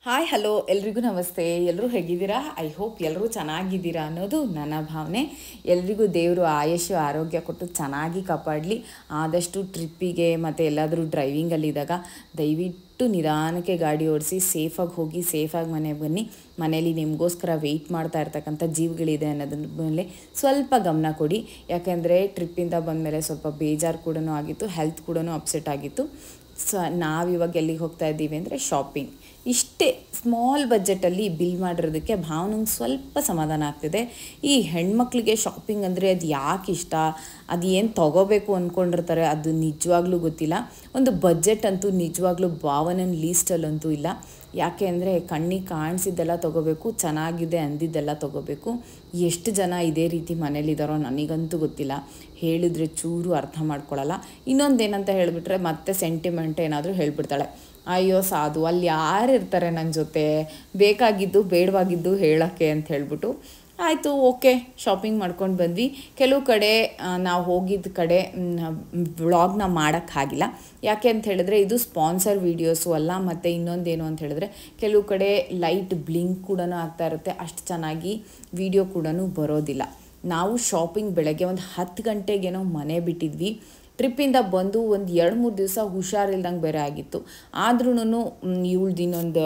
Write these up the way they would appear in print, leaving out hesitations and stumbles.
Hi hello ಎಲ್ರಿಗೂ ನಮಸ್ತೆ. ಎಲ್ಲರೂ ಹೇಗಿದ್ದೀರಾ? ಐ ಹೋಪ್ ಎಲ್ಲರೂ ಚೆನ್ನಾಗಿದ್ದೀರಾ ಅನ್ನೋದು ನನ್ನ ಭಾವನೆ. ಎಲ್ರಿಗೂ ದೇವರು ಆಯುಷ್ಯ ಆರೋಗ್ಯ ಕೊಟ್ಟು ಚೆನ್ನಾಗಿ ಕಾಪಾಡಲಿ. ಆದಷ್ಟು ಟ್ರಿಪ್ಪಿಗೆ ಮತ್ತು ಎಲ್ಲಾದರೂ ಡ್ರೈವಿಂಗಲ್ಲಿದ್ದಾಗ ದಯವಿಟ್ಟು ನಿಧಾನಕ್ಕೆ ಗಾಡಿ ಓಡಿಸಿ ಸೇಫಾಗಿ ಹೋಗಿ ಸೇಫಾಗಿ ಮನೆಗೆ ಬನ್ನಿ. ಮನೇಲಿ ನಿಮಗೋಸ್ಕರ ವೆಯ್ಟ್ ಮಾಡ್ತಾ ಇರ್ತಕ್ಕಂಥ ಜೀವಗಳಿದೆ ಅನ್ನೋದ್ರ ಮೇಲೆ ಸ್ವಲ್ಪ ಗಮನ ಕೊಡಿ. ಯಾಕೆಂದರೆ ಟ್ರಿಪ್ಪಿಂದ ಬಂದಮೇಲೆ ಸ್ವಲ್ಪ ಬೇಜಾರು ಕೂಡ ಆಗಿತ್ತು, ಹೆಲ್ತ್ ಕೂಡ ಅಪ್ಸೆಟ್ ಆಗಿತ್ತು. ನಾವಿವಾಗ ಎಲ್ಲಿಗೆ ಹೋಗ್ತಾ ಇದ್ದೀವಿ ಅಂದರೆ ಶಾಪಿಂಗ್. ಇಷ್ಟೇ ಸ್ಮಾಲ್ ಬಜೆಟಲ್ಲಿ ಬಿಲ್ ಮಾಡಿರೋದಕ್ಕೆ ಭಾವನಂಗೆ ಸ್ವಲ್ಪ ಸಮಾಧಾನ ಆಗ್ತಿದೆ. ಈ ಹೆಣ್ಮಕ್ಳಿಗೆ ಶಾಪಿಂಗ್ ಅಂದರೆ ಅದು ಯಾಕೆ ಇಷ್ಟ, ಅದು ಏನು ತೊಗೋಬೇಕು ಅಂದ್ಕೊಂಡಿರ್ತಾರೆ, ಅದು ನಿಜವಾಗ್ಲೂ ಗೊತ್ತಿಲ್ಲ. ಒಂದು ಬಜೆಟ್ ಅಂತೂ ನಿಜವಾಗ್ಲೂ ಭಾವನನ ಲೀಸ್ಟಲ್ಲಂತೂ ಇಲ್ಲ. ಯಾಕೆ ಅಂದರೆ ಕಣ್ಣಿಗೆ ಕಾಣಿಸಿದ್ದೆಲ್ಲ ತೊಗೋಬೇಕು, ಚೆನ್ನಾಗಿದೆ ಅಂದಿದ್ದೆಲ್ಲ ತೊಗೋಬೇಕು. ಎಷ್ಟು ಜನ ಇದೇ ರೀತಿ ಮನೇಲಿದ್ದಾರೋ ನನಗಂತೂ ಗೊತ್ತಿಲ್ಲ. ಹೇಳಿದರೆ ಚೂರು ಅರ್ಥ ಮಾಡ್ಕೊಳ್ಳಲ್ಲ. ಇನ್ನೊಂದೇನಂತ ಹೇಳಿಬಿಟ್ರೆ ಮತ್ತೆ ಸೆಂಟಿಮೆಂಟ್ ಏನಾದರೂ ಹೇಳಿಬಿಡ್ತಾಳೆ. ಅಯ್ಯೋ ಸಾಧು, ಅಲ್ಲಿ ಯಾರು ಇರ್ತಾರೆ ನನ್ನ ಜೊತೆ, ಬೇಕಾಗಿದ್ದು ಬೇಡವಾಗಿದ್ದು ಹೇಳೋಕ್ಕೆ ಅಂತ ಹೇಳ್ಬಿಟ್ಟು ಆಯಿತು ಓಕೆ ಶಾಪಿಂಗ್ ಮಾಡ್ಕೊಂಡು ಬಂದ್ವಿ. ಕೆಲವು ಕಡೆ ನಾವು ಹೋಗಿದ್ದ ಕಡೆ ವ್ಲಾಗ್ನ ಮಾಡೋಕ್ಕಾಗಿಲ್ಲ. ಯಾಕೆ ಅಂತ ಹೇಳಿದ್ರೆ ಇದು ಸ್ಪಾನ್ಸರ್ ವೀಡಿಯೋಸು ಅಲ್ಲ. ಮತ್ತು ಇನ್ನೊಂದೇನು ಅಂತ ಹೇಳಿದ್ರೆ ಕೆಲವು ಕಡೆ ಲೈಟ್ ಬ್ಲಿಂಕ್ ಕೂಡ ಆಗ್ತಾ ಇರುತ್ತೆ, ಅಷ್ಟು ಚೆನ್ನಾಗಿ ವಿಡಿಯೋ ಕೂಡ ಬರೋದಿಲ್ಲ. ನಾವು ಶಾಪಿಂಗ್ ಬೆಳಗ್ಗೆ ಒಂದು 10 ಗಂಟೆಗೇನೋ ಮನೆ ಬಿಟ್ಟಿದ್ವಿ. ಟ್ರಿಪ್ಪಿಂದ ಬಂದು ಒಂದು 2-3 ದಿವಸ ಹುಷಾರಿಲ್ದಂಗೆ ಬೇರೆ ಆಗಿತ್ತು. ಆದ್ರೂ ಇವಳ್ದು ಇನ್ನೊಂದು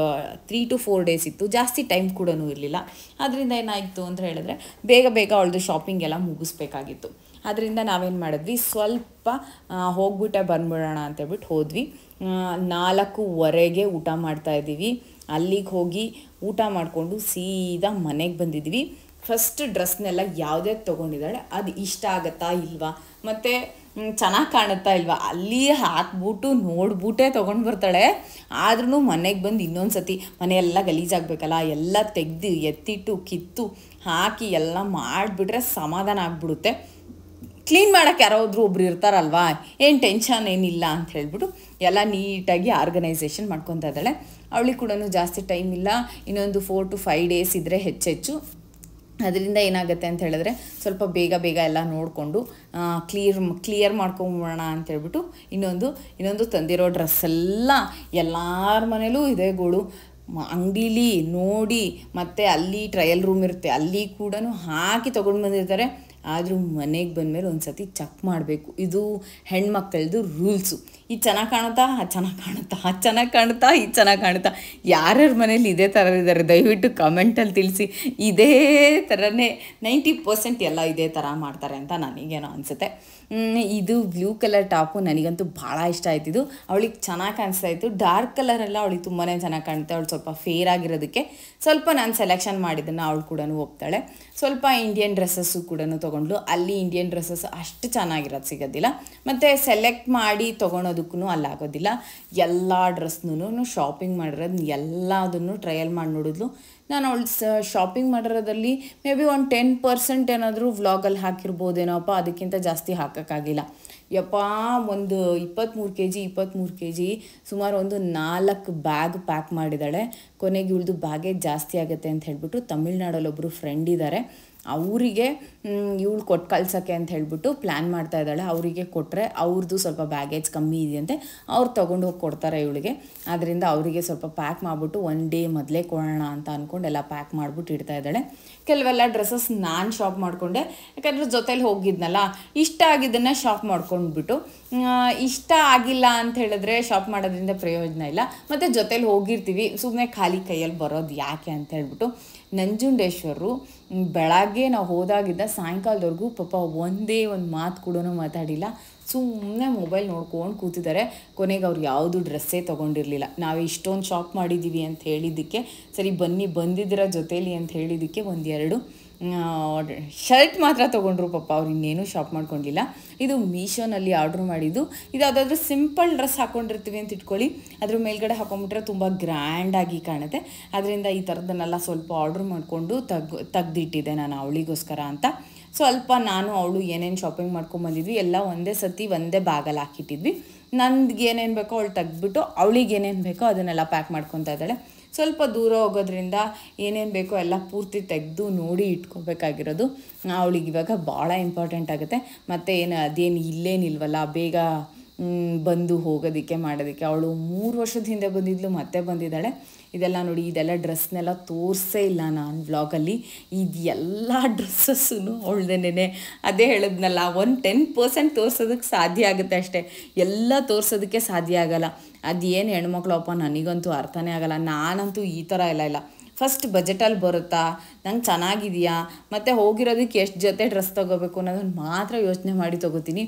3 to 4 ಡೇಸ್ ಇತ್ತು, ಜಾಸ್ತಿ ಟೈಮ್ ಕೂಡ ಇರಲಿಲ್ಲ. ಅದರಿಂದ ಏನಾಯಿತು ಅಂತ ಹೇಳಿದ್ರೆ ಬೇಗ ಬೇಗ ಅವಳದು ಶಾಪಿಂಗ್ ಎಲ್ಲ ಮುಗಿಸ್ಬೇಕಾಗಿತ್ತು. ಅದರಿಂದ ನಾವೇನು ಮಾಡಿದ್ವಿ, ಸ್ವಲ್ಪ ಹೋಗ್ಬಿಟ್ಟೆ ಬಂದ್ಬಿಡೋಣ ಅಂತೇಳ್ಬಿಟ್ಟು ಹೋದ್ವಿ. 4:15ಗೆ ಊಟ ಮಾಡ್ತಾಯಿದ್ದೀವಿ. ಅಲ್ಲಿಗೆ ಹೋಗಿ ಊಟ ಮಾಡಿಕೊಂಡು ಸೀದಾ ಮನೆಗೆ ಬಂದಿದ್ವಿ. ಫಸ್ಟ್ ಡ್ರೆಸ್ನೆಲ್ಲ ಯಾವುದೇ ತೊಗೊಂಡಿದ್ದಾಳೆ ಅದು ಇಷ್ಟ ಆಗುತ್ತಾ ಇಲ್ವಾ, ಮತ್ತು ಚೆನ್ನಾಗಿ ಕಾಣುತ್ತಾ ಇಲ್ವಾ ಅಲ್ಲಿ ಹಾಕ್ಬಿಟ್ಟು ನೋಡ್ಬಿಟ್ಟೇ ತೊಗೊಂಡು ಬರ್ತಾಳೆ. ಆದ್ರೂ ಮನೆಗೆ ಬಂದು ಇನ್ನೊಂದು ಸತಿ ಮನೆಯೆಲ್ಲ ಗಲೀಜಾಗಬೇಕಲ್ಲ, ಎಲ್ಲ ತೆಗೆದು ಎತ್ತಿಟ್ಟು ಕಿತ್ತು ಹಾಕಿ ಎಲ್ಲ ಮಾಡಿಬಿಟ್ರೆ ಸಮಾಧಾನ ಆಗಿಬಿಡುತ್ತೆ. ಕ್ಲೀನ್ ಮಾಡೋಕ್ಕೆ ಯಾರಾದರೂ ಒಬ್ರು ಇರ್ತಾರಲ್ವಾ, ಏನು ಟೆನ್ಷನ್ ಏನಿಲ್ಲ ಅಂತ ಹೇಳ್ಬಿಟ್ಟು ಎಲ್ಲ ನೀಟಾಗಿ ಆರ್ಗನೈಸೇಷನ್ ಮಾಡ್ಕೊತಾ ಇದ್ದಾಳೆ. ಅವಳಿಗೆ ಕೂಡ ಜಾಸ್ತಿ ಟೈಮ್ ಇಲ್ಲ, ಇನ್ನೊಂದು 4 to 5 ಡೇಸ್ ಇದ್ದರೆ ಹೆಚ್ಚೆಚ್ಚು. ಅದರಿಂದ ಏನಾಗುತ್ತೆ ಅಂತ ಹೇಳಿದ್ರೆ ಸ್ವಲ್ಪ ಬೇಗ ಬೇಗ ಎಲ್ಲ ನೋಡಿಕೊಂಡು ಕ್ಲಿಯರ್ ಮಾಡ್ಕೊಂಬಿಡೋಣ ಅಂತೇಳ್ಬಿಟ್ಟು ಇನ್ನೊಂದು ತಂದಿರೋ ಡ್ರೆಸ್ಸೆಲ್ಲ ಎಲ್ಲರ ಮನೇಲೂ ಇದೆ ಗೋಳು. ಅಂಗಡೀಲಿ ನೋಡಿ ಮತ್ತು ಅಲ್ಲಿ ಟ್ರಯಲ್ ರೂಮ್ ಇರುತ್ತೆ, ಅಲ್ಲಿ ಕೂಡ ಹಾಕಿ ತೊಗೊಂಡು ಬಂದಿರ್ತಾರೆ. ಆದರೂ ಮನೆಗೆ ಬಂದಮೇಲೆ ಒಂದು ಸತಿ ಚೆಕ್ ಮಾಡಬೇಕು. ಇದು ಹೆಣ್ಮಕ್ಳದ್ದು ರೂಲ್ಸು. ಇದು ಚೆನ್ನಾಗಿ ಕಾಣುತ್ತಾ, ಅದು ಚೆನ್ನಾಗಿ ಕಾಣುತ್ತಾ, ಅದು ಚೆನ್ನಾಗಿ ಕಾಣುತ್ತಾ, ಇದು ಚೆನ್ನಾಗಿ ಕಾಣುತ್ತಾ. ಯಾರ್ಯಾರ ಮನೇಲಿ ಇದೇ ಥರ ಇದ್ದಾರೆ ದಯವಿಟ್ಟು ಕಮೆಂಟಲ್ಲಿ ತಿಳಿಸಿ. ಇದೇ ಥರನೇ 90% ಎಲ್ಲ ಇದೇ ಥರ ಮಾಡ್ತಾರೆ ಅಂತ ನನಗೇನೋ ಅನಿಸುತ್ತೆ. ಇದು ಬ್ಲೂ ಕಲರ್ ಟಾಪು ನನಗಂತೂ ಭಾಳ ಇಷ್ಟ ಆಯ್ತಿದ್ದು. ಅವಳಿಗೆ ಚೆನ್ನಾಗಿ ಕಾಣಿಸ್ತಾ ಇತ್ತು. ಡಾರ್ಕ್ ಕಲರೆಲ್ಲ ಅವಳಿಗೆ ತುಂಬಾ ಚೆನ್ನಾಗಿ ಕಾಣುತ್ತೆ. ಅವಳು ಸ್ವಲ್ಪ ಫೇರ್ ಆಗಿರೋದಕ್ಕೆ ಸ್ವಲ್ಪ ನಾನು ಸೆಲೆಕ್ಷನ್ ಮಾಡಿದ್ದನ್ನು ಅವಳು ಕೂಡ ಹೋಗ್ತಾಳೆ. ಸ್ವಲ್ಪ ಇಂಡಿಯನ್ ಡ್ರೆಸ್ಸಸ್ಸು ಕೂಡ ತೊಗೊಂಡ್ಲು. ಅಲ್ಲಿ ಇಂಡಿಯನ್ ಡ್ರೆಸ್ಸಸ್ ಅಷ್ಟು ಚೆನ್ನಾಗಿರೋದು ಸಿಗೋದಿಲ್ಲ, ಮತ್ತು ಸೆಲೆಕ್ಟ್ ಮಾಡಿ ತೊಗೊಳೋದಕ್ಕೂ ಅಲ್ಲಾಗೋದಿಲ್ಲ. ಎಲ್ಲ ಡ್ರೆಸ್ನೂ ಶಾಪಿಂಗ್ ಮಾಡಿರೋದು ಎಲ್ಲದನ್ನು ಟ್ರಯಲ್ ಮಾಡಿ ನೋಡಿದ್ಲು. ನಾನು ಅವಳು ಶಾಪಿಂಗ್ ಮಾಡಿರೋದಲ್ಲಿ ಮೇ ಬಿ ಒಂದು 10% ಏನಾದರೂ ವ್ಲಾಗಲ್ಲಿ ಹಾಕಿರ್ಬೋದೇನೋಪ್ಪ, ಅದಕ್ಕಿಂತ ಜಾಸ್ತಿ ಹಾಕೋಕ್ಕಾಗಿಲ್ಲ. ಯಪ್ಪ ಒಂದು 23 kg ಸುಮಾರು ಒಂದು 4 ಬ್ಯಾಗ್ ಪ್ಯಾಕ್ ಮಾಡಿದ್ದಾಳೆ. ಕೊನೆಗೆ ಇವಳ್ದು ಬ್ಯಾಗೇಜ್ ಜಾಸ್ತಿ ಆಗುತ್ತೆ ಅಂತ ಹೇಳ್ಬಿಟ್ಟು ತಮಿಳ್ನಾಡಲ್ಲಿ ಒಬ್ಬರು ಫ್ರೆಂಡ್ ಇದ್ದಾರೆ, ಅವರಿಗೆ ಇವಳು ಕೊಟ್ಟು ಕಳ್ಸೋಕ್ಕೆ ಅಂತ ಹೇಳ್ಬಿಟ್ಟು ಪ್ಲ್ಯಾನ್ ಮಾಡ್ತಾ ಇದ್ದಾಳೆ. ಅವರಿಗೆ ಕೊಟ್ಟರೆ ಅವ್ರದ್ದು ಸ್ವಲ್ಪ ಬ್ಯಾಗೇಜ್ ಕಮ್ಮಿ ಇದೆಯಂತೆ, ಅವ್ರು ತೊಗೊಂಡು ಹೋಗಿ ಕೊಡ್ತಾರೆ ಇವಳಿಗೆ. ಆದ್ದರಿಂದ ಅವರಿಗೆ ಸ್ವಲ್ಪ ಪ್ಯಾಕ್ ಮಾಡಿಬಿಟ್ಟು 1 ಡೇ ಮೊದಲೇ ಕೊಡೋಣ ಅಂತ ಅಂದ್ಕೊಂಡು ಎಲ್ಲ ಪ್ಯಾಕ್ ಮಾಡಿಬಿಟ್ಟು ಇಡ್ತಾ ಇದ್ದಾಳೆ. ಕೆಲವೆಲ್ಲ ಡ್ರೆಸ್ಸಸ್ ನಾನು ಶಾಪ್ ಮಾಡಿಕೊಂಡೆ, ಯಾಕಂದರೆ ಜೊತೇಲಿ ಹೋಗಿದ್ನಲ್ಲ, ಇಷ್ಟ ಆಗಿದ್ದನ್ನು ಶಾಪ್ ಮಾಡ್ಕೊಂಡ್ಬಿಟ್ಟು ಇಷ್ಟ ಆಗಿಲ್ಲ ಅಂತ ಹೇಳಿದ್ರೆ ಶಾಪ್ ಮಾಡೋದ್ರಿಂದ ಪ್ರಯೋಜನ ಇಲ್ಲ. ಮತ್ತು ಜೊತೇಲಿ ಹೋಗಿರ್ತೀವಿ, ಸುಮ್ಮನೆ ಖಾಲಿ ಕೈಯಲ್ಲಿ ಬರೋದು ಯಾಕೆ ಅಂತ ಹೇಳ್ಬಿಟ್ಟು ನಂಜುಂಡೇಶ್ವರು ಬೆಳಗ್ಗೆ ನಾವು ಹೋದಾಗಿದ್ದ ಸಾಯಂಕಾಲದವರೆಗೂ ಪಾಪ ಒಂದೇ ಒಂದು ಮಾತು ಕೂಡ ಮಾತಾಡಿಲ್ಲ, ಸುಮ್ಮನೆ ಮೊಬೈಲ್ ನೋಡ್ಕೊಂಡು ಕೂತಿದ್ದಾರೆ. ಕೊನೆಗೆ ಅವ್ರು ಯಾವುದು ಡ್ರೆಸ್ಸೇ ತೊಗೊಂಡಿರಲಿಲ್ಲ. ನಾವು ಇಷ್ಟೊಂದು ಶಾಪ್ ಮಾಡಿದ್ದೀವಿ ಅಂತ ಹೇಳಿದ್ದಕ್ಕೆ, ಸರಿ ಬನ್ನಿ ಬಂದಿದ್ದೀರ ಜೊತೇಲಿ ಅಂತ ಹೇಳಿದ್ದಕ್ಕೆ 1-2 ಶರ್ಟ್ ಮಾತ್ರ ತೊಗೊಂಡ್ರು. ಪಾಪ ಅವ್ರು ಇನ್ನೇನು ಶಾಪ್ ಮಾಡ್ಕೊಂಡಿಲ್ಲ. ಇದು ಮೀಶೋನಲ್ಲಿ ಆರ್ಡ್ರ್ ಮಾಡಿದ್ದು. ಇದು ಯಾವುದಾದ್ರೂ ಸಿಂಪಲ್ ಡ್ರೆಸ್ ಹಾಕ್ಕೊಂಡಿರ್ತೀವಿ ಅಂತ ಇಟ್ಕೊಳ್ಳಿ, ಅದ್ರ ಮೇಲ್ಗಡೆ ಹಾಕೊಂಡ್ಬಿಟ್ರೆ ತುಂಬ ಗ್ರ್ಯಾಂಡಾಗಿ ಕಾಣುತ್ತೆ. ಅದರಿಂದ ಈ ಥರದನ್ನೆಲ್ಲ ಸ್ವಲ್ಪ ಆರ್ಡ್ರ್ ಮಾಡಿಕೊಂಡು ತೆಗ್ದಿಟ್ಟಿದ್ದೆ ನಾನು ಅವಳಿಗೋಸ್ಕರ ಅಂತ. ಸ್ವಲ್ಪ ನಾನು ಅವಳು ಏನೇನು ಶಾಪಿಂಗ್ ಮಾಡ್ಕೊಂಬಂದಿದ್ವಿ ಎಲ್ಲ ಒಂದೇ ಸತಿ ಒಂದೇ ಬ್ಯಾಗಲ್ಲಿ ಹಾಕಿಟ್ಟಿದ್ವಿ. ನನಗೆ ಏನೇನು ಬೇಕೋ ಅವಳು ತೆಗ್ದುಬಿಟ್ಟು ಅವಳಿಗೆ ಏನೇನು ಬೇಕೋ ಅದನ್ನೆಲ್ಲ ಪ್ಯಾಕ್ ಮಾಡ್ಕೊತಾ ಇದ್ದಾಳೆ. ಸ್ವಲ್ಪ ದೂರ ಹೋಗೋದ್ರಿಂದ ಏನೇನು ಬೇಕೋ ಎಲ್ಲ ಪೂರ್ತಿ ತೆಗೆದು ನೋಡಿ ಇಟ್ಕೋಬೇಕಾಗಿರೋದು ಅವಳಿಗೆ ಇವಾಗ ಭಾಳ ಇಂಪಾರ್ಟೆಂಟ್ ಆಗುತ್ತೆ. ಮತ್ತು ಅದೇನು ಇಲ್ಲೇನಿಲ್ವಲ್ಲ ಬೇಗ ಬಂದು ಹೋಗೋದಕ್ಕೆ ಮಾಡೋದಕ್ಕೆ. ಅವಳು 3 ವರ್ಷದ ಹಿಂದೆ ಬಂದಿದ್ಲು, ಮತ್ತೆ ಬಂದಿದ್ದಾಳೆ. ಇದೆಲ್ಲ ನೋಡಿ, ಇದೆಲ್ಲ ಡ್ರೆಸ್ನೆಲ್ಲ ತೋರಿಸೇ ಇಲ್ಲ ನಾನು ವ್ಲಾಗಲ್ಲಿ. ಇದೆಲ್ಲ ಡ್ರೆಸ್ಸಸ್ಸು ಅವಳ್ದೇನೆ. ಅದೇ ಹೇಳಿದ್ನಲ್ಲ, 10% ತೋರಿಸೋದಕ್ಕೆ ಸಾಧ್ಯ ಆಗುತ್ತೆ ಅಷ್ಟೇ, ಎಲ್ಲ ತೋರಿಸೋದಕ್ಕೆ ಸಾಧ್ಯ ಆಗಲ್ಲ. ಅದೇನು ಹೆಣ್ಮಕ್ಳಪ್ಪ, ನನಗಂತೂ ಅರ್ಥನೇ ಆಗಲ್ಲ. ನಾನಂತೂ ಈ ಥರ ಇಲ್ಲ. ಫಸ್ಟ್ ಬಜೆಟಲ್ಲಿ ಬರುತ್ತಾ, ನಂಗೆ ಚೆನ್ನಾಗಿದೆಯಾ, ಮತ್ತು ಹೋಗಿರೋದಕ್ಕೆ ಎಷ್ಟು ಜೊತೆ ಡ್ರೆಸ್ ತೊಗೋಬೇಕು ಅನ್ನೋದನ್ನು ಮಾತ್ರ ಯೋಚನೆ ಮಾಡಿ ತೊಗೋತೀನಿ.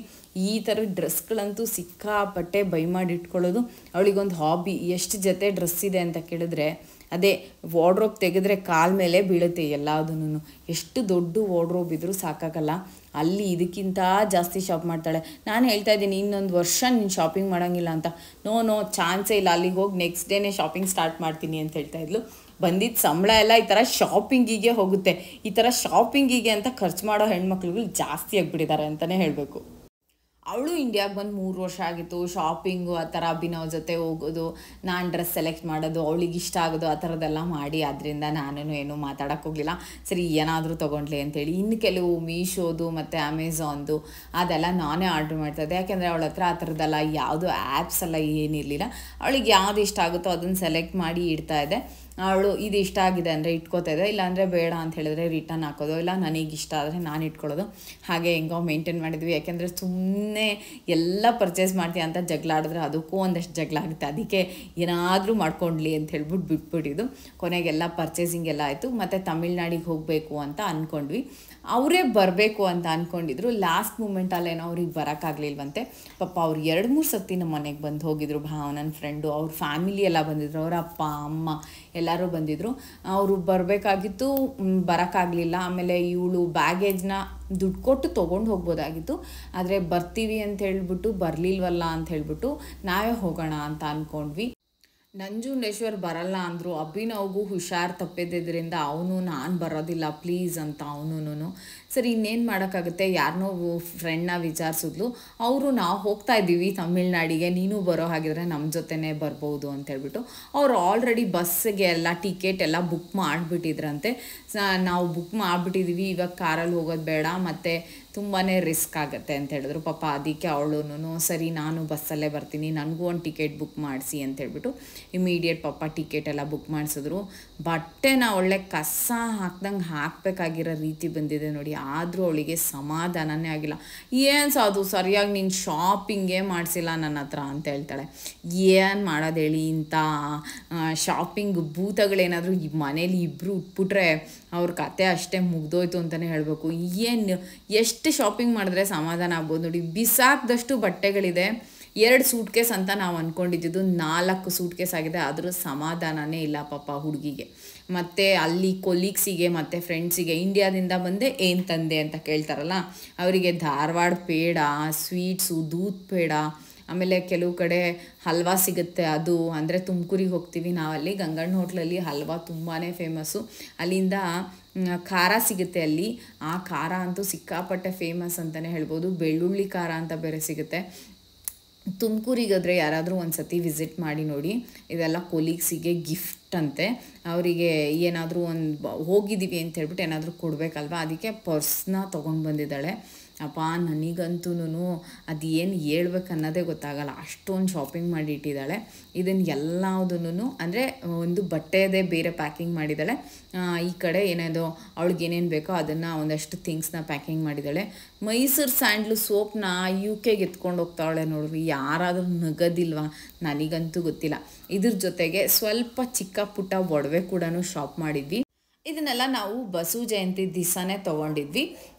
ಈ ಥರ ಡ್ರೆಸ್ಗಳಂತೂ ಸಿಕ್ಕಾಪಟ್ಟೆ ಬೈ ಮಾಡಿ ಇಟ್ಕೊಳ್ಳೋದು ಅವಳಿಗೊಂದು ಹಾಬಿ. ಎಷ್ಟು ಜೊತೆ ಡ್ರೆಸ್ ಇದೆ ಅಂತ ಕೇಳಿದ್ರೆ ಅದೇ ವಾರ್ಡ್ರೋಬ್ ತೆಗೆದ್ರೆ ಕಾಲ ಮೇಲೆ ಬೀಳುತ್ತೆ ಎಲ್ಲದೂ. ಎಷ್ಟು ದೊಡ್ಡ ವಾರ್ಡ್ರೋಬ್ ಇದ್ರೂ ಸಾಕಾಗಲ್ಲ. ಅಲ್ಲಿ ಇದಕ್ಕಿಂತ ಜಾಸ್ತಿ ಶಾಪ್ ಮಾಡ್ತಾಳೆ. ನಾನು ಹೇಳ್ತಾ ಇದ್ದೀನಿ, ಇನ್ನೊಂದು ವರ್ಷ ನೀನು ಶಾಪಿಂಗ್ ಮಾಡೋಂಗಿಲ್ಲ ಅಂತ. ನೋ ಚಾನ್ಸೇ ಇಲ್ಲ, ಅಲ್ಲಿಗೆ ಹೋಗಿ ನೆಕ್ಸ್ಟ್ ಡೇನೇ ಶಾಪಿಂಗ್ ಸ್ಟಾರ್ಟ್ ಮಾಡ್ತೀನಿ ಅಂತ ಹೇಳ್ತಾ ಇದ್ಲು. ಬಂದಿದ್ದ ಸಂಬಳ ಎಲ್ಲ ಈ ಥರ ಶಾಪಿಂಗಿಗೆ ಹೋಗುತ್ತೆ. ಈ ಥರ ಶಾಪಿಂಗಿಗೆ ಅಂತ ಖರ್ಚು ಮಾಡೋ ಹೆಣ್ಮಕ್ಳುಗಳು ಜಾಸ್ತಿ ಆಗಿಬಿಟ್ಟಿದ್ದಾರೆ ಅಂತಲೇ ಹೇಳಬೇಕು. ಅವಳು ಇಂಡಿಯಾಗೆ ಬಂದು 3 ವರ್ಷ ಆಗಿತ್ತು. ಶಾಪಿಂಗು ಆ ಥರ ಅಭಿನವ್ ಜೊತೆ ಹೋಗೋದು, ನಾನು ಡ್ರೆಸ್ ಸೆಲೆಕ್ಟ್ ಮಾಡೋದು, ಅವಳಿಗೆ ಇಷ್ಟ ಆಗೋದು, ಆ ಥರದ್ದೆಲ್ಲ ಮಾಡಿ. ಅದರಿಂದ ನಾನು ಏನೂ ಮಾತಾಡೋಕ್ಕೆ ಹೋಗಲಿಲ್ಲ. ಸರಿ ಏನಾದರೂ ತೊಗೊಂಡ್ಲಿ ಅಂತೇಳಿ. ಇನ್ನು ಕೆಲವು ಮೀಶೋದು ಮತ್ತು ಅಮೆಝಾನ್ದು ಅದೆಲ್ಲ ನಾನೇ ಆರ್ಡ್ರ್ ಮಾಡ್ತಾಯಿದ್ದೆ. ಯಾಕೆಂದರೆ ಅವಳ ಹತ್ರ ಆ ಥರದ್ದೆಲ್ಲ ಯಾವುದು ಆ್ಯಪ್ಸ್ ಎಲ್ಲ ಏನಿರಲಿಲ್ಲ. ಅವಳಿಗೆ ಯಾವುದು ಇಷ್ಟ ಆಗುತ್ತೋ ಅದನ್ನು ಸೆಲೆಕ್ಟ್ ಮಾಡಿ ಇಡ್ತಾಯಿದ್ದೆ. ಅವಳು ಇದು ಇಷ್ಟ ಆಗಿದೆ ಅಂದರೆ ಇಟ್ಕೋತಾ ಇದೆ, ಇಲ್ಲಾಂದರೆ ಬೇಡ ಅಂತ ಹೇಳಿದ್ರೆ ರಿಟರ್ನ್ ಹಾಕೋದು, ಇಲ್ಲ ನನಗೆ ಇಷ್ಟ ಆದರೆ ನಾನು ಇಟ್ಕೊಳ್ಳೋದು. ಹಾಗೆ ಹೆಂಗೋ ಮೇಂಟೈನ್ ಮಾಡಿದ್ವಿ. ಯಾಕೆಂದರೆ ಸುಮ್ಮನೆ ಎಲ್ಲ ಪರ್ಚೇಸ್ ಮಾಡ್ತೀಯ ಅಂತ ಜಗಳ ಆಡಿದ್ರೆ ಅದಕ್ಕೂ ಒಂದಷ್ಟು ಜಗಳ ಆಗುತ್ತೆ. ಅದಕ್ಕೆ ಏನಾದರೂ ಮಾಡ್ಕೊಂಡ್ಲಿ ಅಂತ ಹೇಳ್ಬಿಟ್ಟು ಬಿಟ್ಬಿಟ್ಟಿದ್ದು. ಕೊನೆಗೆಲ್ಲ ಪರ್ಚೇಸಿಂಗ್ ಎಲ್ಲ ಆಯಿತು. ಮತ್ತು ತಮಿಳ್ನಾಡಿಗೆ ಹೋಗಬೇಕು ಅಂತ ಅಂದ್ಕೊಂಡ್ವಿ. ಅವರೇ ಬರಬೇಕು ಅಂತ ಅಂದ್ಕೊಂಡಿದ್ರು. ಲಾಸ್ಟ್ ಮೂಮೆಂಟಲ್ಲೇನೋ ಅವ್ರಿಗೆ ಬರೋಕ್ಕಾಗಲಿಲ್ವಂತೆ. ಪಾಪ ಅವ್ರು 2-3 ಸತಿ ನಮ್ಮ ಮನೆಗೆ ಬಂದು ಹೋಗಿದ್ರು. ನನ್ನ ಫ್ರೆಂಡು, ಅವ್ರ ಫ್ಯಾಮಿಲಿ ಎಲ್ಲ ಬಂದಿದ್ರು, ಅವರ ಅಪ್ಪ ಅಮ್ಮ ಎಲ್ಲರೂ ಬಂದಿದ್ದರು. ಅವರು ಬರಬೇಕಾಗಿತ್ತು, ಬರೋಕ್ಕಾಗಲಿಲ್ಲ. ಆಮೇಲೆ ಇವಳು ಬ್ಯಾಗೇಜ್ನ ದುಡ್ಡು ಕೊಟ್ಟು ತೊಗೊಂಡು ಹೋಗ್ಬೋದಾಗಿತ್ತು. ಆದರೆ ಬರ್ತೀವಿ ಅಂತ ಹೇಳ್ಬಿಟ್ಟು ಬರಲಿಲ್ವಲ್ಲ ಅಂತ ಹೇಳ್ಬಿಟ್ಟು ನಾವೇ ಹೋಗೋಣ ಅಂತ ಅಂದ್ಕೊಂಡ್ವಿ. ನಂಜುಂಡೇಶ್ವರ್ ಬರಲ್ಲ ಅಂದರು. ಅಭಿನವ್ಗೂ ಹುಷಾರು ತಪ್ಪಿದ್ದರಿಂದ ಅವನು ನಾನು ಬರೋದಿಲ್ಲ ಪ್ಲೀಸ್ ಅಂತ ಅವನು. ಸರಿ ಇನ್ನೇನು ಮಾಡೋಕ್ಕಾಗುತ್ತೆ, ಯಾರನ್ನೋ ಫ್ರೆಂಡ್ನ ವಿಚಾರಿಸಿದ್ಲು. ಅವರು ನಾವು ಹೋಗ್ತಾ ಇದ್ದೀವಿ ತಮಿಳ್ನಾಡಿಗೆ, ನೀನು ಬರೋ ಹಾಗಿದ್ರೆ ನಮ್ಮ ಜೊತೆನೇ ಬರ್ಬೋದು ಅಂತೇಳ್ಬಿಟ್ಟು ಅವ್ರು ಆಲ್ರೆಡಿ ಬಸ್ಸಿಗೆ ಎಲ್ಲ ಟಿಕೆಟ್ ಎಲ್ಲ ಬುಕ್ ಮಾಡಿಬಿಟ್ಟಿದ್ರಂತೆ. ನಾವು ಬುಕ್ ಮಾಡಿಬಿಟ್ಟಿದ್ದೀವಿ, ಇವಾಗ ಕಾರಲ್ಲಿ ಹೋಗೋದು ಬೇಡ, ಮತ್ತು ತುಂಬಾ ರಿಸ್ಕ್ ಆಗುತ್ತೆ ಅಂತ ಹೇಳಿದ್ರು. ಪಾಪ ಅದಕ್ಕೆ ಅವಳು ಸರಿ ನಾನು ಬಸ್ಸಲ್ಲೇ ಬರ್ತೀನಿ, ನನಗೂ ಒಂದು ಟಿಕೆಟ್ ಬುಕ್ ಮಾಡಿಸಿ ಅಂತೇಳ್ಬಿಟ್ಟು ಇಮಿಡಿಯೇಟ್ ಪಾಪ ಟಿಕೆಟ್ ಎಲ್ಲ ಬುಕ್ ಮಾಡಿಸಿದ್ರು. ಬಟ್ಟೆನ ಒಳ್ಳೆ ಕಸ ಹಾಕ್ದಂಗೆ ಹಾಕಬೇಕಾಗಿರೋ ರೀತಿ ಬಂದಿದೆ ನೋಡಿ. ಆದರೂ ಅವಳಿಗೆ ಸಮಾಧಾನನೇ ಆಗಿಲ್ಲ. ಏನು ಅದು ಸರಿಯಾಗಿ ನೀನು ಶಾಪಿಂಗೇ ಮಾಡಿಸಿಲ್ಲ ನನ್ನ ಹತ್ರ ಅಂತ ಹೇಳ್ತಾಳೆ. ಏನು ಮಾಡೋದು ಹೇಳಿ, ಇಂಥ ಶಾಪಿಂಗ್ ಭೂತಗಳೇನಾದರೂ ಈ ಮನೇಲಿ ಇಬ್ಬರು ಉಟ್ಬಿಟ್ರೆ ಅವ್ರ ಕತೆ ಅಷ್ಟೇ ಮುಗ್ದೋಯ್ತು ಅಂತಲೇ ಹೇಳಬೇಕು. ಏನು ಎಷ್ಟು ಶಾಪಿಂಗ್ ಮಾಡಿದ್ರೆ ಸಮಾಧಾನ ಆಗ್ಬೋದು ನೋಡಿ. ಬಿಸಾಕ್ದಷ್ಟು ಬಟ್ಟೆಗಳಿದೆ. 2 ಸೂಟ್ಕೇಸ್ ಅಂತ ನಾವು ಅಂದ್ಕೊಂಡಿದ್ದು 4 ಸೂಟ್ಕೇಸ್ ಆಗಿದೆ. ಆದರೂ ಸಮಾಧಾನನೇ ಇಲ್ಲ ಪಾಪ ಹುಡುಗಿಗೆ. ಮತ್ತು ಅಲ್ಲಿ ಕೊಲೀಗ್ಸಿಗೆ ಮತ್ತು ಫ್ರೆಂಡ್ಸಿಗೆ ಇಂಡಿಯಾದಿಂದ ಬಂದೆ ಏನು ತಂದೆ ಅಂತ ಕೇಳ್ತಾರಲ್ಲ, ಅವರಿಗೆ ಧಾರವಾಡ ಪೇಡ, ಸ್ವೀಟ್ಸು, ದೂದ್ ಪೇಡ, ಆಮೇಲೆ ಕೆಲವು ಕಡೆ ಹಲ್ವಾ ಸಿಗುತ್ತೆ. ಅದು ಅಂದರೆ ತುಮಕೂರಿಗೆ ಹೋಗ್ತೀವಿ ನಾವಲ್ಲಿ, ಗಂಗಣ್ಣ ಹೋಟ್ಲಲ್ಲಿ ಹಲ್ವಾ ತುಂಬಾ ಫೇಮಸ್ಸು. ಅಲ್ಲಿಂದ ಖಾರ ಸಿಗುತ್ತೆ ಅಲ್ಲಿ. ಆ ಖಾರ ಅಂತೂ ಸಿಕ್ಕಾಪಟ್ಟೆ ಫೇಮಸ್ ಅಂತಲೇ ಹೇಳ್ಬೋದು. ಬೆಳ್ಳುಳ್ಳಿ ಖಾರ ಅಂತ ಬೇರೆ ಸಿಗುತ್ತೆ. ತುಮಕೂರಿಗಾದರೆ ಯಾರಾದರೂ ಒಂದು ಸತಿ ವಿಸಿಟ್ ಮಾಡಿ ನೋಡಿ. ಇದೆಲ್ಲ ಕೊಲೀಗ್ಸಿಗೆ ಗಿಫ್ಟ್ ಅಂತೆ. ಅವರಿಗೆ ಏನಾದರೂ ಒಂದು ಹೋಗಿದ್ದೀವಿ ಅಂತ ಹೇಳ್ಬಿಟ್ಟು ಏನಾದರೂ ಕೊಡಬೇಕಲ್ವ, ಅದಕ್ಕೆ ಪರ್ಸ್ನ ತೊಗೊಂಡು ಬಂದಿದ್ದಾಳೆ. ಅಪ್ಪ ನನಗಂತೂ ಅದು ಏನು ಹೇಳ್ಬೇಕು ಅನ್ನೋದೇ ಗೊತ್ತಾಗಲ್ಲ, ಅಷ್ಟೊಂದು ಶಾಪಿಂಗ್ ಮಾಡಿ ಇಟ್ಟಿದ್ದಾಳೆ. ಇದನ್ನು ಎಲ್ಲದನ್ನು ಅಂದರೆ ಒಂದು ಬಟ್ಟೆದೇ ಬೇರೆ ಪ್ಯಾಕಿಂಗ್ ಮಾಡಿದ್ದಾಳೆ. ಈ ಕಡೆ ಏನೇನೋ ಅವಳಿಗೇನೇನು ಬೇಕೋ ಅದನ್ನು ಒಂದಷ್ಟು ಥಿಂಗ್ಸ್ನ ಪ್ಯಾಕಿಂಗ್ ಮಾಡಿದ್ದಾಳೆ. ಮೈಸೂರು ಸ್ಯಾಂಡ್ಲು ಸೋಪ್ನ UK ಎತ್ಕೊಂಡು ಹೋಗ್ತಾಳೆ ನೋಡ್ರಿ. ಯಾರಾದರೂ ನಗದಿಲ್ವಾ? ನನಗಂತೂ ಗೊತ್ತಿಲ್ಲ. ಇದ್ರ ಜೊತೆಗೆ ಸ್ವಲ್ಪ ಚಿಕ್ಕ ಪುಟ್ಟ ಒಡವೆ ಕೂಡ ಶಾಪ್ ಮಾಡಿದ್ವಿ. ಇದನ್ನೆಲ್ಲ ನಾವು ಬಸವ ಜಯಂತಿ ದಿವಸನೇ ತೊಗೊಂಡಿದ್ವಿ.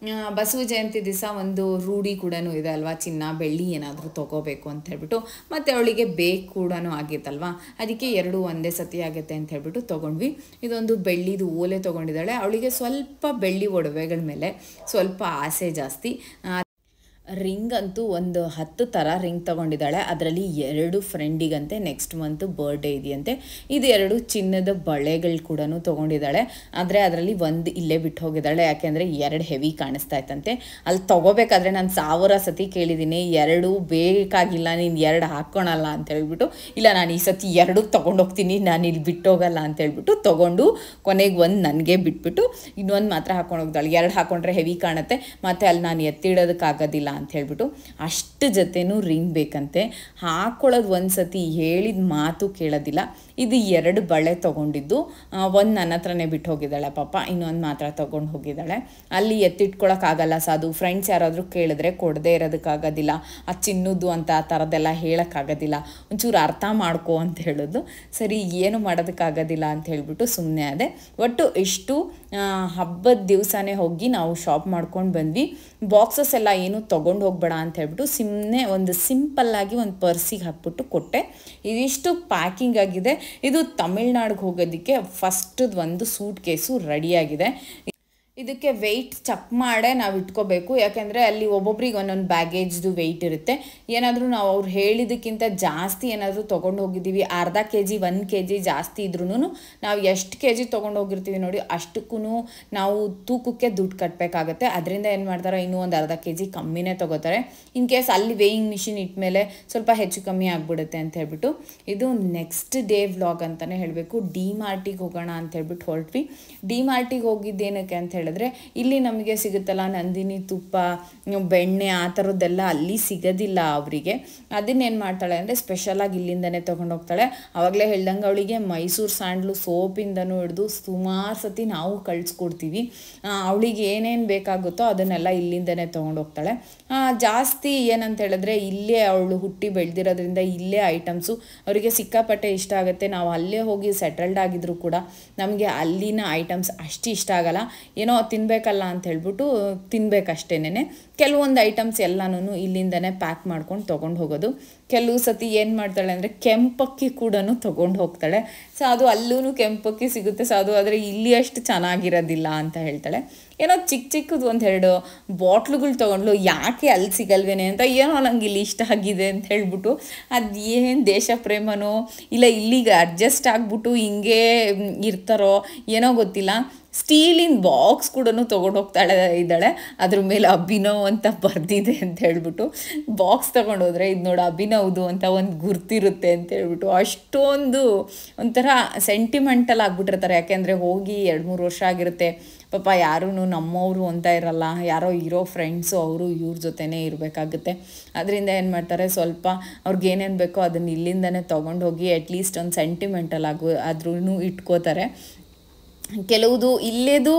ಬಸವ ಜಯಂತಿ ದಿವಸ ಒಂದು ರೂಢಿ ಕೂಡ ಇದೆ ಅಲ್ವಾ, ಚಿನ್ನ ಬೆಳ್ಳಿ ಏನಾದರೂ ತೊಗೋಬೇಕು ಅಂತ ಹೇಳ್ಬಿಟ್ಟು. ಮತ್ತು ಅವಳಿಗೆ ಬೇಕು ಕೂಡ ಆಗಿತ್ತಲ್ವ, ಅದಕ್ಕೆ 2 ಒಂದೇ ಸತಿ ಆಗುತ್ತೆ ಅಂತ ಹೇಳ್ಬಿಟ್ಟು ತೊಗೊಂಡ್ವಿ. ಇದೊಂದು ಬೆಳ್ಳಿದು ಓಲೆ ತೊಗೊಂಡಿದ್ದಾಳೆ. ಅವಳಿಗೆ ಸ್ವಲ್ಪ ಬೆಳ್ಳಿ ಒಡವೆಗಳ ಮೇಲೆ ಸ್ವಲ್ಪ ಆಸೆ ಜಾಸ್ತಿ. ರಿಂಗ್ ಅಂತೂ ಒಂದು 10 ಥರ ರಿಂಗ್ ತೊಗೊಂಡಿದ್ದಾಳೆ. ಅದರಲ್ಲಿ 2 ಫ್ರೆಂಡಿಗಂತೆ ನೆಕ್ಸ್ಟ್ ಮಂತ್ ಬರ್ಡೇ ಇದೆಯಂತೆ. ಇದು 2 ಚಿನ್ನದ ಬಳೆಗಳು ಕೂಡ ತೊಗೊಂಡಿದ್ದಾಳೆ. ಆದರೆ ಅದರಲ್ಲಿ ಒಂದು ಇಲ್ಲೇ ಬಿಟ್ಟು ಹೋಗಿದ್ದಾಳೆ. ಯಾಕೆಂದರೆ 2 ಹೆವಿ ಕಾಣಿಸ್ತಾ ಇತ್ತಂತೆ. ಅಲ್ಲಿ ತೊಗೋಬೇಕಾದ್ರೆ ನಾನು 1000 ಸತಿ ಕೇಳಿದ್ದೀನಿ, 2 ಬೇಕಾಗಿಲ್ಲ, ನೀನು 2 ಹಾಕ್ಕೊಳಲ್ಲ ಅಂತ ಹೇಳ್ಬಿಟ್ಟು. ಇಲ್ಲ ನಾನು ಈ ಸತಿ 2 ತೊಗೊಂಡೋಗ್ತೀನಿ, ನಾನು ಇಲ್ಲಿ ಬಿಟ್ಟೋಗಲ್ಲ ಅಂತ ಹೇಳ್ಬಿಟ್ಟು ತೊಗೊಂಡು ಕೊನೆಗೆ ಒಂದು ನನಗೆ ಬಿಟ್ಬಿಟ್ಟು ಇನ್ನೊಂದು ಮಾತ್ರ ಹಾಕ್ಕೊಂಡು ಹೋಗ್ತಾಳೆ. 2 ಹಾಕ್ಕೊಂಡ್ರೆ ಹೆವಿ ಕಾಣುತ್ತೆ, ಮತ್ತು ಅಲ್ಲಿ ನಾನು ಎತ್ತಿಡೋದಕ್ಕಾಗೋದಿಲ್ಲ ಅಂತ ಹೇಳ್ಬಿಟ್ಟು ಅಷ್ಟು ಜೊತೆನೂ ರಿಂಗ್ ಬೇಕಂತೆ. ಹಾಕ್ಕೊಳ್ಳೋದು ಒಂದು ಸತಿ ಹೇಳಿದ ಮಾತು ಕೇಳೋದಿಲ್ಲ. ಇದು 2 ಬಳೆ ತೊಗೊಂಡಿದ್ದು. ಒಂದು ನನ್ನ ಹತ್ರನೇ ಬಿಟ್ಟು ಹೋಗಿದ್ದಾಳೆ ಪಾಪ, ಇನ್ನೊಂದು ಮಾತ್ರ ತೊಗೊಂಡು ಹೋಗಿದ್ದಾಳೆ. ಅಲ್ಲಿ ಎತ್ತಿಟ್ಕೊಳಕ್ಕಾಗಲ್ಲ ಸಾಧು, ಫ್ರೆಂಡ್ಸ್ ಯಾರಾದರೂ ಕೇಳಿದ್ರೆ ಕೊಡದೇ ಇರೋದಕ್ಕಾಗೋದಿಲ್ಲ, ಅದು ಚಿನ್ನದ್ದು ಅಂತ ಆ ಥರದ್ದೆಲ್ಲ ಹೇಳೋಕ್ಕಾಗೋದಿಲ್ಲ, ಒಂಚೂರು ಅರ್ಥ ಮಾಡ್ಕೊ ಅಂತ ಹೇಳೋದು. ಸರಿ ಏನು ಮಾಡೋದಕ್ಕಾಗೋದಿಲ್ಲ ಅಂತ ಹೇಳಿಬಿಟ್ಟು ಸುಮ್ಮನೆ ಅದೇ. ಒಟ್ಟು ಇಷ್ಟು ಹಬ್ಬದ ದಿವಸನೇ ಹೋಗಿ ನಾವು ಶಾಪ್ ಮಾಡ್ಕೊಂಡು ಬಂದ್ವಿ. ಬಾಕ್ಸಸ್ ಎಲ್ಲ ಏನು ತೊಗೊಂಡು ಹೋಗ್ಬೇಡ ಅಂತ ಹೇಳ್ಬಿಟ್ಟು ಸುಮ್ಮನೆ ಒಂದು ಸಿಂಪಲ್ಲಾಗಿ ಒಂದು ಪರ್ಸಿಗೆ ಹಾಕ್ಬಿಟ್ಟು ಕೊಟ್ಟೆ. ಇದಿಷ್ಟು ಪ್ಯಾಕಿಂಗ್ ಆಗಿದೆ. ಇದು ತಮಿಳ್ನಾಡಿಗೆ ಹೋಗೋದಕ್ಕೆ ಫಸ್ಟದು ಒಂದು ಸೂಟ್ ಕೇಸು ರೆಡಿಯಾಗಿದೆ. ಇದಕ್ಕೆ ವೆಯ್ಟ್ ಚೆಕ್ ಮಾಡೇ ನಾವು ಇಟ್ಕೋಬೇಕು, ಯಾಕೆಂದರೆ ಅಲ್ಲಿ ಒಬ್ಬೊಬ್ರಿಗೆ ಒಂದೊಂದು ಬ್ಯಾಗೇಜ್ದು ವೆಯ್ಟ್ ಇರುತ್ತೆ. ಏನಾದರೂ ನಾವು ಅವ್ರು ಹೇಳಿದ್ದಕ್ಕಿಂತ ಜಾಸ್ತಿ ಏನಾದರೂ ತೊಗೊಂಡು ಹೋಗಿದ್ದೀವಿ, ಅರ್ಧ kg 1 kg ಜಾಸ್ತಿ ಇದ್ರೂ ನಾವು ಎಷ್ಟು kg ತೊಗೊಂಡು ಹೋಗಿರ್ತೀವಿ ನೋಡಿ ಅಷ್ಟಕ್ಕೂ ನಾವು ತೂಕಕ್ಕೆ ದುಡ್ಡು ಕಟ್ಟಬೇಕಾಗತ್ತೆ. ಅದರಿಂದ ಏನು ಮಾಡ್ತಾರೆ, ಇನ್ನೂ ಒಂದು ಅರ್ಧ kg ಕಮ್ಮಿನೇ ತೊಗೋತಾರೆ. ಇನ್ ಕೇಸ್ ಅಲ್ಲಿ ವೇಯಿಂಗ್ ಮಿಷಿನ್ ಇಟ್ಮೇಲೆ ಸ್ವಲ್ಪ ಹೆಚ್ಚು ಕಮ್ಮಿ ಆಗಿಬಿಡುತ್ತೆ ಅಂತ ಹೇಳ್ಬಿಟ್ಟು. ಇದು ನೆಕ್ಸ್ಟ್ ಡೇ ವ್ಲಾಗ್ ಅಂತಲೇ ಹೇಳಬೇಕು. ಡಿ ಮಾರ್ಟಿಗೆ ಹೋಗೋಣ ಅಂತ ಹೇಳ್ಬಿಟ್ಟು ಹೊರಟ್ವಿ. ಡಿ ಮಾರ್ಟಿಗೆ ಹೋಗಿದ್ದೇನಕ್ಕೆ ಅಂತ ಹೇಳಿದ್ರೆ, ಇಲ್ಲಿ ನಮಗೆ ಸಿಗುತ್ತಲ್ಲ ನಂದಿನಿ ತುಪ್ಪ, ಬೆಣ್ಣೆ, ಆ ಥರದ್ದೆಲ್ಲ ಅಲ್ಲಿ ಸಿಗೋದಿಲ್ಲ ಅವರಿಗೆ. ಅದನ್ನೇನು ಮಾಡ್ತಾಳೆ ಅಂದರೆ ಸ್ಪೆಷಲಾಗಿ ಇಲ್ಲಿಂದನೇ ತೊಗೊಂಡೋಗ್ತಾಳೆ. ಆವಾಗಲೇ ಹೇಳ್ದಂಗೆ ಅವಳಿಗೆ ಮೈಸೂರು ಸ್ಯಾಂಡ್ಲು ಸೋಪಿಂದನೂ ಹಿಡಿದು ಸುಮಾರು ಸತಿ ನಾವು ಕಳಿಸ್ಕೊಡ್ತೀವಿ. ಅವಳಿಗೆ ಏನೇನು ಬೇಕಾಗುತ್ತೋ ಅದನ್ನೆಲ್ಲ ಇಲ್ಲಿಂದನೇ ತೊಗೊಂಡೋಗ್ತಾಳೆ. ಜಾಸ್ತಿ ಏನಂತ ಹೇಳಿದ್ರೆ ಇಲ್ಲೇ ಅವಳು ಹುಟ್ಟಿ ಬೆಳೆದಿರೋದ್ರಿಂದ ಇಲ್ಲೇ ಐಟಮ್ಸು ಅವರಿಗೆ ಸಿಕ್ಕಾಪಟ್ಟೆ ಇಷ್ಟ ಆಗುತ್ತೆ. ನಾವು ಅಲ್ಲೇ ಹೋಗಿ ಸೆಟಲ್ಡ್ ಆಗಿದ್ರು ಕೂಡ ನಮಗೆ ಅಲ್ಲಿನ ಐಟಮ್ಸ್ ಅಷ್ಟು ಇಷ್ಟ ಆಗಲ್ಲ. ಏನೋ ತಿನ್ನಬೇಕಲ್ಲ ಅಂತ ಹೇಳ್ಬಿಟ್ಟು ತಿನ್ನಬೇಕಷ್ಟೇನೆ. ಕೆಲವೊಂದು ಐಟಮ್ಸ್ ಎಲ್ಲನೂ ಇಲ್ಲಿಂದನೇ ಪ್ಯಾಕ್ ಮಾಡ್ಕೊಂಡು ತೊಗೊಂಡು ಹೋಗೋದು. ಕೆಲವು ಸತಿ ಏನು ಮಾಡ್ತಾಳೆ ಅಂದರೆ ಕೆಂಪಕ್ಕಿ ಕೂಡ ತೊಗೊಂಡು ಹೋಗ್ತಾಳೆ. ಸೊ ಅದು ಅಲ್ಲೂ ಕೆಂಪಕ್ಕಿ ಸಿಗುತ್ತೆ ಸೊ ಅದು, ಆದರೆ ಇಲ್ಲಿ ಅಷ್ಟು ಚೆನ್ನಾಗಿರೋದಿಲ್ಲ ಅಂತ ಹೇಳ್ತಾಳೆ. ಏನೋ ಚಿಕ್ಕ ಚಿಕ್ಕದು 1-2 ಬಾಟ್ಲುಗಳು ತೊಗೊಂಡ್ಲು. ಯಾಕೆ ಅಲ್ಲಿ ಸಿಗಲ್ವೇನೆ ಅಂತ, ಏನೋ ನಂಗೆ ಇಲ್ಲಿ ಇಷ್ಟ ಆಗಿದೆ ಅಂತ ಹೇಳ್ಬಿಟ್ಟು. ಅದು ಏನು ದೇಶ ಪ್ರೇಮನೋ ಇಲ್ಲ ಇಲ್ಲಿಗೆ ಅಡ್ಜಸ್ಟ್ ಆಗಿಬಿಟ್ಟು ಹಿಂಗೆ ಇರ್ತಾರೋ ಏನೋ ಗೊತ್ತಿಲ್ಲ. ಸ್ಟೀಲಿನ ಬಾಕ್ಸ್ ಕೂಡ ತೊಗೊಂಡು ಇದ್ದಾಳೆ. ಅದ್ರ ಮೇಲೆ ಅಭಿನವ್ ಅಂತ ಬರೆದಿದೆ ಅಂತ ಹೇಳ್ಬಿಟ್ಟು. ಬಾಕ್ಸ್ ತೊಗೊಂಡೋದ್ರೆ ಇದು ನೋಡು ಅಭಿನವ್ದು ಅಂತ ಒಂದು ಗುರ್ತಿರುತ್ತೆ ಅಂತ ಹೇಳ್ಬಿಟ್ಟು ಅಷ್ಟೊಂದು ಒಂಥರ ಸೆಂಟಿಮೆಂಟಲ್ ಆಗಿಬಿಟ್ಟಿರ್ತಾರೆ. ಯಾಕೆಂದರೆ ಹೋಗಿ 2-3 ವರ್ಷ ಆಗಿರುತ್ತೆ ಪಾಪ. ಯಾರೂ ನಮ್ಮವರು ಅಂತ ಇರಲ್ಲ, ಯಾರೋ ಇರೋ ಫ್ರೆಂಡ್ಸು ಅವರು ಇವ್ರ ಜೊತೆನೇ ಇರಬೇಕಾಗುತ್ತೆ. ಅದರಿಂದ ಏನು ಮಾಡ್ತಾರೆ, ಸ್ವಲ್ಪ ಅವ್ರಿಗೆ ಏನೇನು ಬೇಕೋ ಅದನ್ನು ಇಲ್ಲಿಂದನೇ ತೊಗೊಂಡೋಗಿ ಅಟ್ಲೀಸ್ಟ್ ಒಂದು ಸೆಂಟಿಮೆಂಟಲ್ ಆದ್ರೂ ಇಟ್ಕೋತಾರೆ. ಕೆಲವುದು ಇಲ್ಲೇದು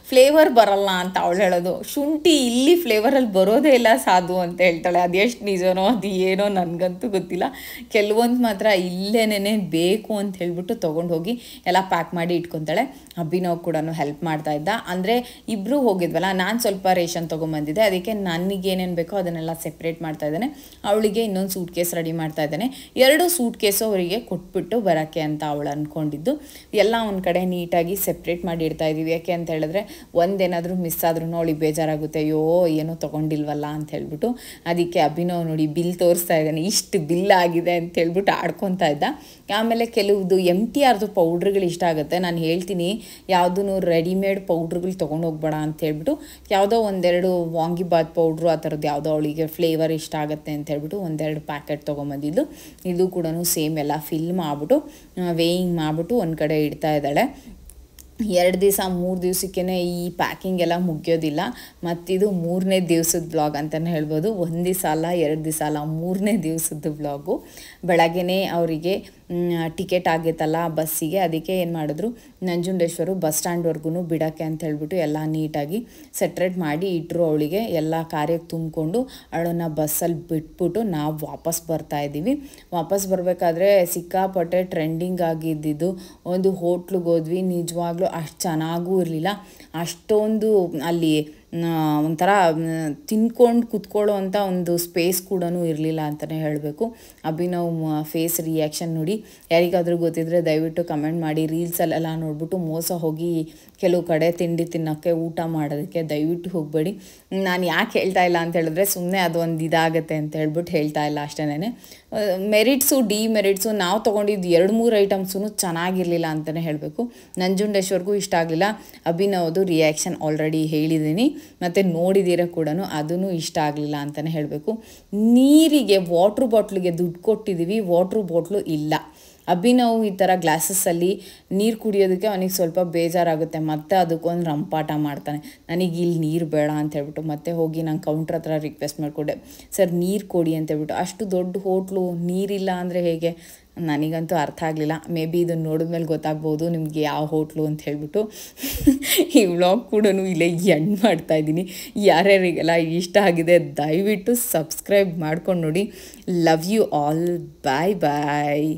ಫ್ಲೇವರ್ ಬರಲ್ಲ ಅಂತ ಅವಳು ಹೇಳೋದು. ಶುಂಠಿ ಇಲ್ಲಿ ಫ್ಲೇವರಲ್ಲಿ ಬರೋದೇ ಇಲ್ಲ ಸಾಧು ಅಂತ ಹೇಳ್ತಾಳೆ. ಅದು ಎಷ್ಟು ನಿಜನೋ ಅದು ಏನೋ ನನಗಂತೂ ಗೊತ್ತಿಲ್ಲ. ಕೆಲವೊಂದು ಮಾತ್ರ ಇಲ್ಲೇನೇ ಬೇಕು ಅಂತ ಹೇಳ್ಬಿಟ್ಟು ತೊಗೊಂಡು ಹೋಗಿ ಎಲ್ಲ ಪ್ಯಾಕ್ ಮಾಡಿ ಇಟ್ಕೊತಾಳೆ. ಅಭಿನವ್ ಕೂಡ ಹೆಲ್ಪ್ ಮಾಡ್ತಾ ಇದ್ದ. ಅಂದರೆ ಇಬ್ಬರು ಹೋಗಿದ್ವಲ್ಲ, ನಾನು ಸ್ವಲ್ಪ ರೇಷನ್ ತೊಗೊಂಬಂದಿದ್ದೆ, ಅದಕ್ಕೆ ನನಗೇನೇನು ಬೇಕೋ ಅದನ್ನೆಲ್ಲ ಸೆಪ್ರೇಟ್ ಮಾಡ್ತಾ ಇದ್ದಾನೆ. ಅವಳಿಗೆ ಇನ್ನೊಂದು ಸೂಟ್ ಕೇಸ್ ರೆಡಿ ಮಾಡ್ತಾ ಇದ್ದಾನೆ. 2 ಸೂಟ್ ಕೇಸು ಅವರಿಗೆ ಕೊಟ್ಬಿಟ್ಟು ಬರೋಕ್ಕೆ ಅಂತ ಅವಳು ಅಂದ್ಕೊಂಡಿದ್ದು. ಎಲ್ಲ ಒಂದು ಕಡೆ ನೀಟಾಗಿ ಸೆಪ್ರೇಟ್ ಮಾಡಿ ಇಡ್ತಾ ಇದ್ದೀವಿ. ಯಾಕೆ ಅಂತ ಹೇಳಿದ್ರೆ ಒಂದೇನಾದರೂ ಮಿಸ್ ಆದ್ರೂ ಅವಳಿಗೆ ಬೇಜಾರಾಗುತ್ತೆ, ಅಯ್ಯೋ ಏನೂ ತೊಗೊಂಡಿಲ್ವಲ್ಲ ಅಂತ ಹೇಳ್ಬಿಟ್ಟು. ಅದಕ್ಕೆ ಅಭಿನವ್ ನೋಡಿ ಬಿಲ್ ತೋರಿಸ್ತಾ ಇದ್ದಾನೆ, ಇಷ್ಟು ಬಿಲ್ ಆಗಿದೆ ಅಂತ ಹೇಳ್ಬಿಟ್ಟು ಆಡ್ಕೊತಾ ಇದ್ದ. ಆಮೇಲೆ ಕೆಲವುದು MTRದು ಪೌಡ್ರ್ಗಳು ಇಷ್ಟ ಆಗುತ್ತೆ. ನಾನು ಹೇಳ್ತೀನಿ ಯಾವುದೂ ರೆಡಿಮೇಡ್ ಪೌಡ್ರ್ಗಳು ತೊಗೊಂಡು ಹೋಗ್ಬೇಡ ಅಂತ ಹೇಳ್ಬಿಟ್ಟು ಯಾವುದೋ 1-2 ವಾಂಗಿಬಾತ್ ಪೌಡ್ರು ಆ ಥರದ್ದು ಯಾವುದೋ ಅವಳಿಗೆ ಫ್ಲೇವರ್ ಇಷ್ಟ ಆಗುತ್ತೆ ಅಂತ ಹೇಳ್ಬಿಟ್ಟು 1-2 ಪ್ಯಾಕೆಟ್ ತೊಗೊಂಬಂದಿದ್ದು. ಇದು ಕೂಡ ಸೇಮ್ ಎಲ್ಲ ಫಿಲ್ ಮಾಡಿಬಿಟ್ಟು ವೇಯಿಂಗ್ ಮಾಡಿಬಿಟ್ಟು ಒಂದು ಕಡೆ ಇಡ್ತಾ ಇದ್ದಾಳೆ. 2 ದಿವಸ 3 ದಿವಸಕ್ಕೇ ಈ ಪ್ಯಾಕಿಂಗ್ ಎಲ್ಲ ಮುಗಿಯೋದಿಲ್ಲ. ಮತ್ತಿದು 3ನೇ ದಿವಸದ ವ್ಲಾಗ್ ಅಂತಲೇ ಹೇಳ್ಬೋದು. 1 ದಿವಸ ಅಲ್ಲ, 2 ದಿವಸ ಅಲ್ಲ, 3ನೇ ದಿವಸದ ವ್ಲಾಗು. ಬೆಳಗ್ಗೆನೇ ಅವರಿಗೆ ಟಿಕೆಟ್ ಆಗಿತ್ತಲ್ಲ ಬಸ್ಸಿಗೆ, ಅದಕ್ಕೆ ಏನು ಮಾಡಿದ್ರು, ನಂಜುಂಡೇಶ್ವರ ಬಸ್ ಸ್ಟ್ಯಾಂಡ್ವರೆಗೂ ಬಿಡೋಕ್ಕೆ ಅಂತ ಹೇಳ್ಬಿಟ್ಟು ಎಲ್ಲ ನೀಟಾಗಿ ಸೆಟ್ರೇಟ್ ಮಾಡಿ ಇಟ್ಟರು. ಅವಳಿಗೆ ಎಲ್ಲ ಕಾರ್ಯಕ್ಕೆ ತುಂಬಿಕೊಂಡು ಅವಳನ್ನು ಬಸ್ಸಲ್ಲಿ ಬಿಟ್ಬಿಟ್ಟು ನಾವು ವಾಪಸ್ ಬರ್ತಾಯಿದ್ದೀವಿ. ವಾಪಸ್ ಬರಬೇಕಾದ್ರೆ ಸಿಕ್ಕಾಪಟ್ಟೆ ಟ್ರೆಂಡಿಂಗ್ ಆಗಿದ್ದಿದ್ದು ಒಂದು ಹೋಟ್ಲಿಗೆ ಹೋದ್ವಿ. ನಿಜವಾಗ್ಲೂ ಅಷ್ಟು ಚೆನ್ನಾಗೂ ಇರಲಿಲ್ಲ. ಅಷ್ಟೊಂದು ಅಲ್ಲಿ ಒಂಥರ ತಿನ್ಕೊಂಡು ಕುತ್ಕೊಳ್ಳೋ ಅಂಥ ಒಂದು ಸ್ಪೇಸ್ ಕೂಡ ಇರಲಿಲ್ಲ ಅಂತಲೇ ಹೇಳಬೇಕು. ಅಭಿನವ್ ಫೇಸ್ ರಿಯಾಕ್ಷನ್ ನೋಡಿ, ಯಾರಿಗಾದರೂ ಗೊತ್ತಿದ್ದರೆ ದಯವಿಟ್ಟು ಕಮೆಂಟ್ ಮಾಡಿ. ರೀಲ್ಸಲ್ಲೆಲ್ಲ ನೋಡ್ಬಿಟ್ಟು ಮೋಸ ಹೋಗಿ ಕೆಲವು ಕಡೆ ತಿಂಡಿ ತಿನ್ನೋಕ್ಕೆ ಊಟ ಮಾಡೋದಕ್ಕೆ ದಯವಿಟ್ಟು ಹೋಗಬೇಡಿ. ನಾನು ಯಾಕೆ ಹೇಳ್ತಾ ಇಲ್ಲ ಅಂತ ಹೇಳಿದ್ರೆ ಸುಮ್ಮನೆ ಅದೊಂದು ಇದಾಗುತ್ತೆ ಅಂತ ಹೇಳ್ಬಿಟ್ಟು ಹೇಳ್ತಾ ಇಲ್ಲ ಅಷ್ಟೇನೆ. ಮೆರಿಟ್ಸು ಡಿಮೆರಿಟ್ಸು ನಾವು ತೊಗೊಂಡಿದ್ದು 2-3 ಐಟಮ್ಸೂ ಚೆನ್ನಾಗಿರಲಿಲ್ಲ ಅಂತಲೇ ಹೇಳಬೇಕು. ನಂಜುಂಡೇಶ್ವರ್ಗೂ ಇಷ್ಟ ಆಗಲಿಲ್ಲ. ಅಭಿನವ್ದು ರಿಯಾಕ್ಷನ್ ಆಲ್ರೆಡಿ ಹೇಳಿದ್ದೀನಿ, ಮತ್ತು ನೋಡಿದ್ದೀರ ಕೂಡ ಅದೂ ಇಷ್ಟ ಆಗಲಿಲ್ಲ ಅಂತಲೇ ಹೇಳಬೇಕು. ನೀರಿಗೆ ವಾಟ್ರ್ ಬಾಟ್ಲಿಗೆ ದುಡ್ಡು ಕೊಟ್ಟಿದ್ದೀವಿ, ವಾಟ್ರ್ ಬಾಟ್ಲು ಇಲ್ಲ. ಅಭಿನವ್ ಈ ಥರ ಗ್ಲಾಸಸ್ಸಲ್ಲಿ ನೀರು ಕುಡಿಯೋದಕ್ಕೆ ಅವನಿಗೆ ಸ್ವಲ್ಪ ಬೇಜಾರಾಗುತ್ತೆ. ಮತ್ತು ಅದಕ್ಕೊಂದು ರಂಪಾಟ ಮಾಡ್ತಾನೆ, ನನಗೆ ಇಲ್ಲಿ ನೀರು ಬೇಡ ಅಂತ ಹೇಳ್ಬಿಟ್ಟು. ಮತ್ತೆ ಹೋಗಿ ನಾನು ಕೌಂಟ್ರ್ ಹತ್ರ ರಿಕ್ವೆಸ್ಟ್ ಮಾಡಿಕೊಂಡೆ, ಸರ್ ನೀರು ಕೊಡಿ ಅಂತ ಹೇಳ್ಬಿಟ್ಟು. ಅಷ್ಟು ದೊಡ್ಡ ಹೋಟ್ಲು ನೀರಿಲ್ಲ ಅಂದರೆ ಹೇಗೆ? ನನಗಂತೂ ಅರ್ಥ ಆಗಲಿಲ್ಲ. ಮೇ ಬಿ ಇದನ್ನು ನೋಡಿದ್ಮೇಲೆ ಗೊತ್ತಾಗ್ಬೋದು ನಿಮಗೆ ಯಾವ ಹೋಟ್ಲು ಅಂತ ಹೇಳ್ಬಿಟ್ಟು. ಈ ವ್ಲಾಗ್ ಕೂಡ ಇಲ್ಲೇ ಎಂಡ್ ಮಾಡ್ತಾಯಿದ್ದೀನಿ. ಯಾರ್ಯಾರಿಗೆಲ್ಲ ಇಷ್ಟ ಆಗಿದೆ ದಯವಿಟ್ಟು ಸಬ್ಸ್ಕ್ರೈಬ್ ಮಾಡ್ಕೊಂಡು ನೋಡಿ. Love you all. Bye bye.